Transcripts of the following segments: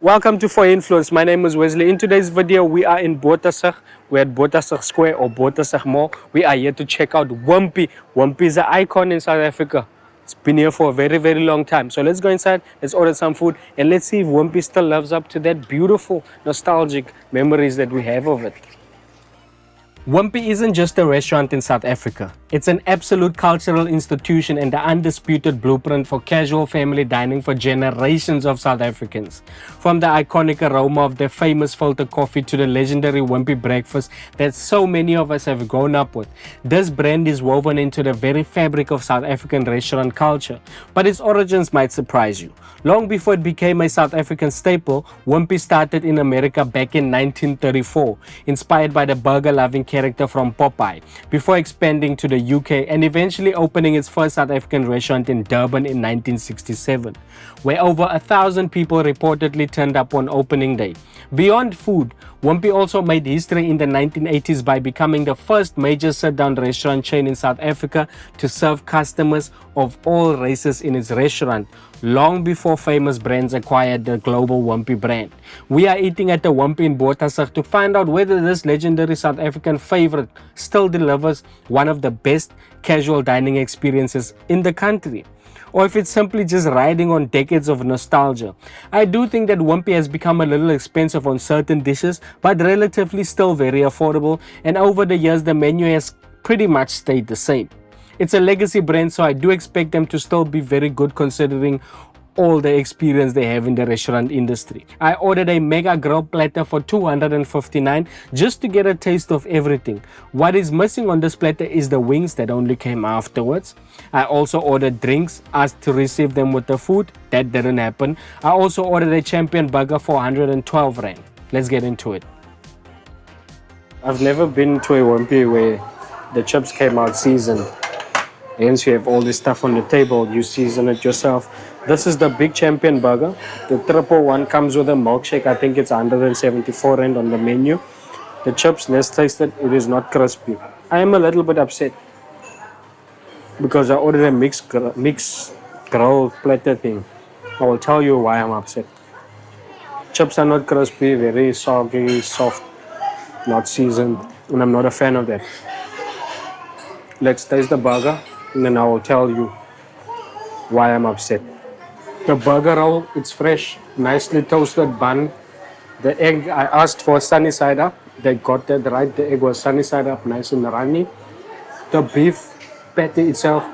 Welcome to For Influence. My name is Wesley. In today's video, we are in Bothasig. We're at Bothasig Square or Bothasig Mall. We are here to check out Wimpy. Wimpy is an icon in South Africa. It's been here for a very, very long time. So let's go inside, let's order some food, and let's see if Wimpy still lives up to that beautiful, nostalgic memories that we have of it. Wimpy isn't just a restaurant in South Africa. It's an absolute cultural institution and the undisputed blueprint for casual family dining for generations of South Africans. From the iconic aroma of their famous filter coffee to the legendary Wimpy breakfast that so many of us have grown up with, this brand is woven into the very fabric of South African restaurant culture. But its origins might surprise you. Long before it became a South African staple, Wimpy started in America back in 1934, inspired by the burger-loving character from Popeye, before expanding to the UK and eventually opening its first South African restaurant in Durban in 1967, where over 1,000 people reportedly turned up on opening day. Beyond food, Wimpy also made history in the 1980s by becoming the first major sit-down restaurant chain in South Africa to serve customers of all races in its restaurant, long before famous brands acquired the global Wimpy brand. We are eating at the Wimpy in Bothasig to find out whether this legendary South African favorite still delivers one of the best casual dining experiences in the country, or if it's simply just riding on decades of nostalgia. I do think that Wimpy has become a little expensive on certain dishes, but relatively still very affordable, and over the years the menu has pretty much stayed the same. It's a legacy brand, so I do expect them to still be very good considering all the experience they have in the restaurant industry. I ordered a mega grill platter for $259 just to get a taste of everything. What is missing on this platter is the wings that only came afterwards. I also ordered drinks, asked to receive them with the food. That didn't happen. I also ordered a champion burger for 112 rand. Let's get into it. I've never been to a Wimpy where the chips came out seasoned. Hence you have all this stuff on the table, you season it yourself. This is the big champion burger. The triple one comes with a milkshake. I think it's 174 rand on the menu. The chips, let's taste it. It is not crispy. I am a little bit upset because I ordered a mixed grill platter thing. I will tell you why I'm upset. Chips are not crispy, very soggy, soft, not seasoned, and I'm not a fan of that. Let's taste the burger, and then I will tell you why I'm upset. The burger roll, it's fresh, nicely toasted bun. The egg, I asked for sunny side up. They got that right. The egg was sunny side up, nice and runny. The beef patty itself,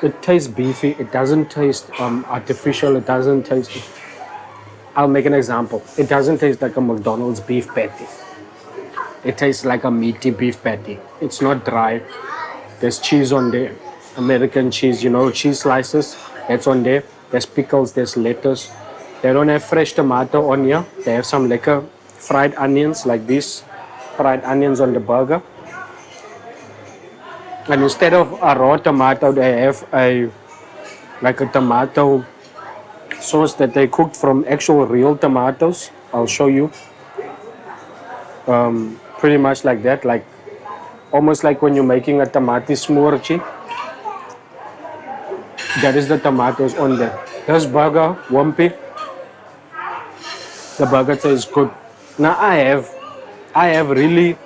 it tastes beefy. It doesn't taste artificial. It doesn't taste... I'll make an example. It doesn't taste like a McDonald's beef patty. It tastes like a meaty beef patty. It's not dry. There's cheese on there, American cheese, cheese slices, that's on there. There's pickles, there's lettuce. They don't have fresh tomato on here. They have some liquor fried onions like this, fried onions on the burger. And instead of a raw tomato, they have a tomato sauce that they cooked from actual real tomatoes. I'll show you. Pretty much like that, almost like when you're making a tamati smorgy. That is the tomatoes on there. This burger, Wimpy, the burger tastes good. Now I have really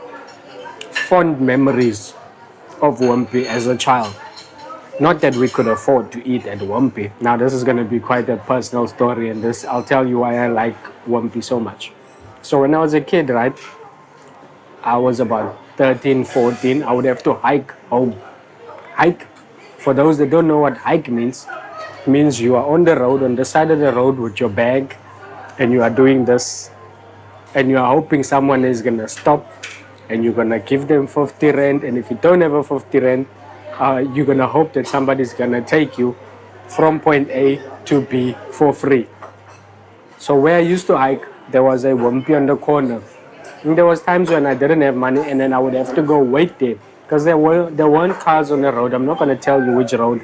fond memories of Wimpy as a child. Not that we could afford to eat at Wimpy. Now this is going to be quite a personal story, and I'll tell you why I like Wimpy so much. So when I was a kid, right, I was about 13, 14, I would have to hike home. Hike, for those that don't know what hike means, it means you are on the road, on the side of the road with your bag, and you are doing this, and you are hoping someone is going to stop, and you're going to give them 50 rand, and if you don't have a 50 rand, you're going to hope that somebody's going to take you from point A to B for free. So where I used to hike, there was a Wimpy on the corner. And there was times when I didn't have money, and then I would have to go wait there because there weren't cars on the road. I'm not going to tell you which road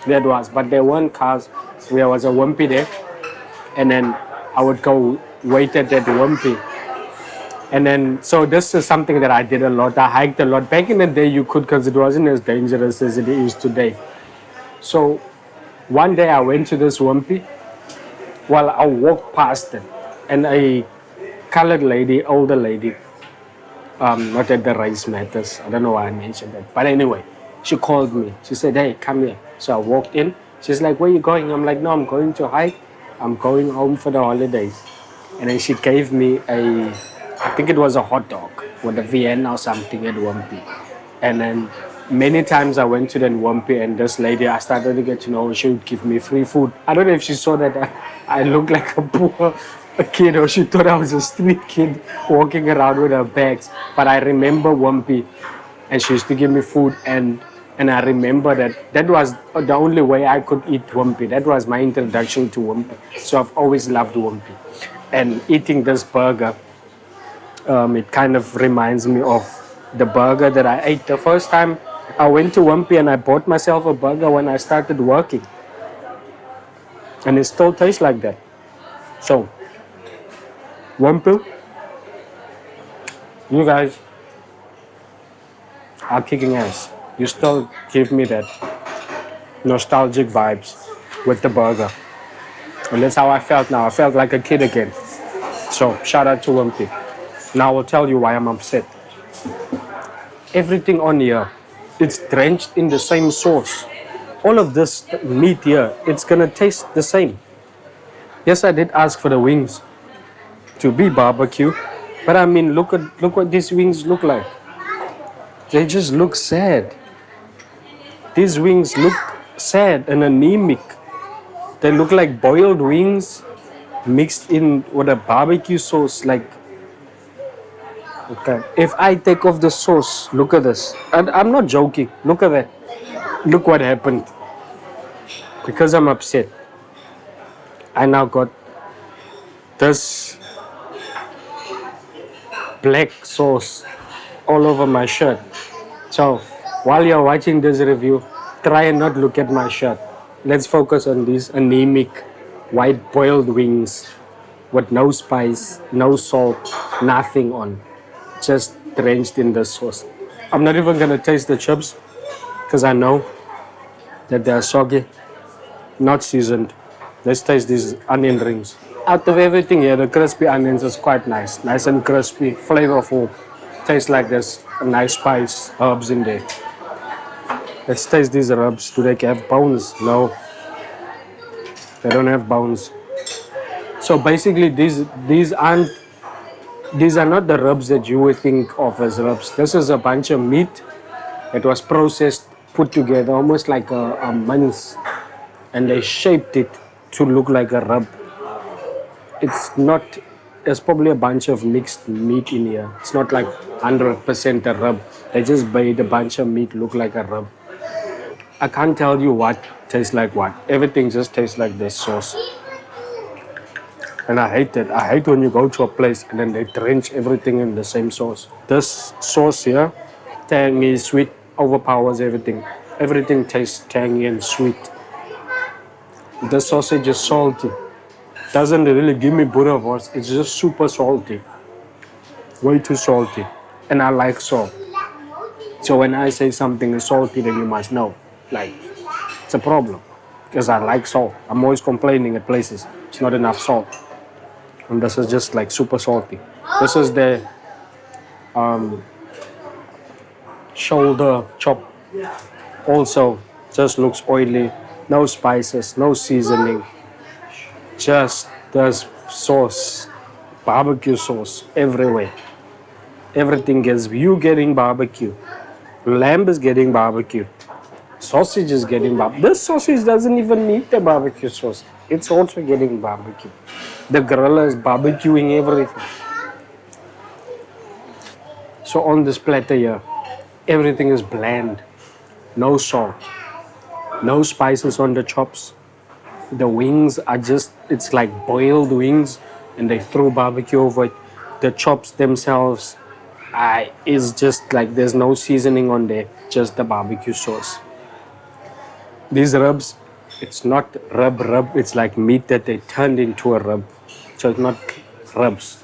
that was, but there weren't cars. There was a Wimpy there, and then I would go wait at that Wimpy. And then, so this is something that I did a lot. I hiked a lot. Back in the day, you could, because it wasn't as dangerous as it is today. So one day I went to this Wimpy. Well, I walked past it. and a colored lady, older lady, not that the race matters. I don't know why I mentioned that. But anyway, she called me. She said, hey, come here. So I walked in. She's like, where are you going? I'm like, no, I'm going to hike. I'm going home for the holidays. And then she gave me I think it was a hot dog with a Vienna or something at Wimpy. And then many times I went to the Wimpy and this lady, I started to get to know her. She would give me free food. I don't know if she saw that I looked like a poor kid or she thought I was a street kid walking around with her bags. But I remember Wimpy and she used to give me food and I remember that was the only way I could eat Wimpy. That was my introduction to Wimpy. So I've always loved Wimpy. And eating this burger, it kind of reminds me of the burger that I ate the first time I went to Wimpy and I bought myself a burger when I started working. And it still tastes like that. So, Wimpy, you guys are kicking ass. You still give me that nostalgic vibes with the burger. And that's how I felt now. I felt like a kid again. So, shout out to Wimpy. Now I'll tell you why I'm upset. Everything on here, it's drenched in the same sauce. All of this meat here, it's gonna taste the same. Yes, I did ask for the wings to be barbecue, but I mean, look what these wings look like. They just look sad. These wings look sad and anemic. They look like boiled wings mixed in with a barbecue sauce. Like, okay, if I take off the sauce, look at this. And I'm not joking. Look at that. Look what happened. Because I'm upset, I now got this black sauce all over my shirt. So while you're watching this review, try and not look at my shirt. Let's focus on these anemic white boiled wings with no spice, no salt, nothing on. Just drenched in the sauce. I'm not even gonna taste the chips because I know that they're soggy, not seasoned. Let's taste these onion rings. Out of everything here, the crispy onions is quite nice. Nice and crispy, flavorful. Tastes like there's a nice spice, herbs in there. Let's taste these rubs. Do they have bones? No. They don't have bones. So basically these are not the rubs that you would think of as rubs. This is a bunch of meat that was processed, put together, almost like a mince. And they shaped it to look like a rub. It's not, there's probably a bunch of mixed meat in here. It's not like 100% a rub. They just made a bunch of meat look like a rub. I can't tell you what tastes like what. Everything just tastes like this sauce. And I hate it. I hate when you go to a place and then they drench everything in the same sauce. This sauce here, tangy, sweet, overpowers everything. Everything tastes tangy and sweet. The sausage is salty. Doesn't really give me Bothasig. It's just super salty. Way too salty. And I like salt. So when I say something is salty, then you must know. Like, it's a problem. Because I like salt. I'm always complaining at places. It's not enough salt. And this is just like super salty. This is the shoulder chop. Also, just looks oily. No spices, no seasoning. Just there's sauce, barbecue sauce everywhere. Everything gets, you getting barbecue. Lamb is getting barbecue. Sausage is getting barbecue. This sausage doesn't even need the barbecue sauce. It's also getting barbecue. The gorilla is barbecuing everything. So on this platter here, everything is bland. No salt. No spices on the chops. The wings are just, it's like boiled wings and they throw barbecue over it. The chops themselves is just like there's no seasoning on there, just the barbecue sauce. These rubs, it's not rub, it's like meat that they turned into a rub. So it's not rubs.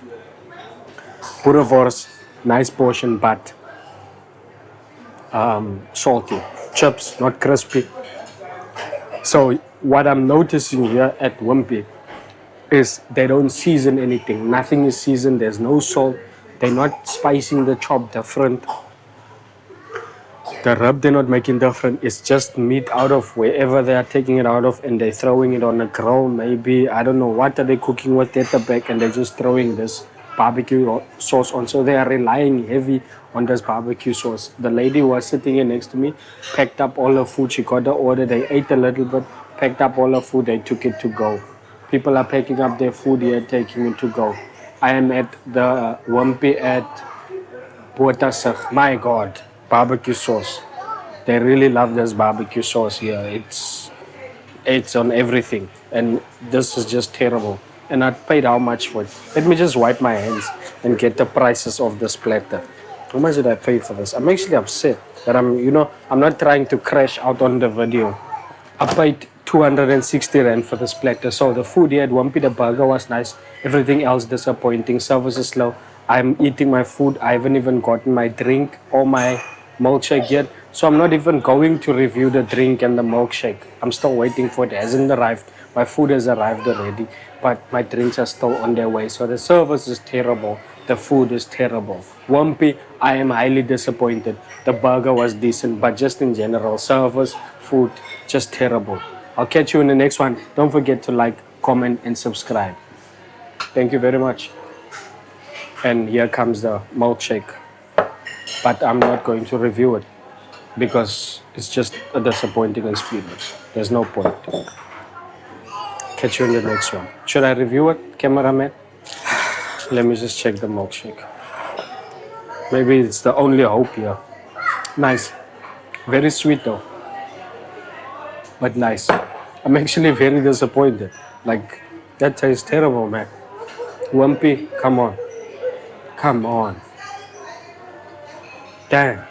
Bothasig, nice portion, but salty. Chips, not crispy. So what I'm noticing here at Wimpy, is they don't season anything. Nothing is seasoned. There's no salt. They're not spicing the chop different. The rub they're not making different. It's just meat out of wherever they are taking it out of, and they're throwing it on a grill. Maybe I don't know what are they cooking with at the back, and they're just throwing this barbecue sauce on. So they are relying heavy on this barbecue sauce. The lady was sitting here next to me, packed up all her food. She got the order. They ate a little bit, packed up all her food. They took it to go. People are packing up their food here, taking it to go. I am at the Wimpy at Bothasig. My God, barbecue sauce. They really love this barbecue sauce here. It's on everything, and this is just terrible. And I paid how much for it? Let me just wipe my hands and get the prices of this platter. How much did I pay for this? I'm actually upset that I'm not trying to crash out on the video. I paid 260 rand for this platter. So the food here at Wimpy, the burger was nice. Everything else disappointing. Service is slow. I'm eating my food. I haven't even gotten my drink or my milkshake yet. So I'm not even going to review the drink and the milkshake. I'm still waiting for it. It hasn't arrived. My food has arrived already, but my drinks are still on their way. So the service is terrible. The food is terrible. Wimpy, I am highly disappointed. The burger was decent, but just in general, service, food, just terrible. I'll catch you in the next one. Don't forget to like, comment, and subscribe. Thank you very much. And here comes the milkshake. But I'm not going to review it because it's just a disappointing experience. There's no point. Catch you in the next one. Should I review it, cameraman? Let me just check the milkshake. Maybe it's the only hope here. Nice. Very sweet though. But nice. I'm actually very disappointed. Like, that tastes terrible, man. Wimpy, come on. Come on. Damn.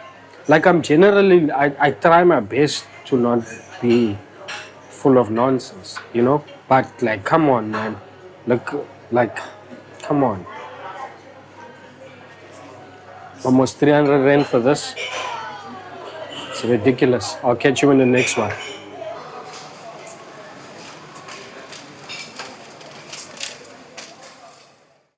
Like, I try my best to not be full of nonsense, But, like, come on, man. Look, like, come on. Almost 300 rand for this. It's ridiculous. I'll catch you in the next one.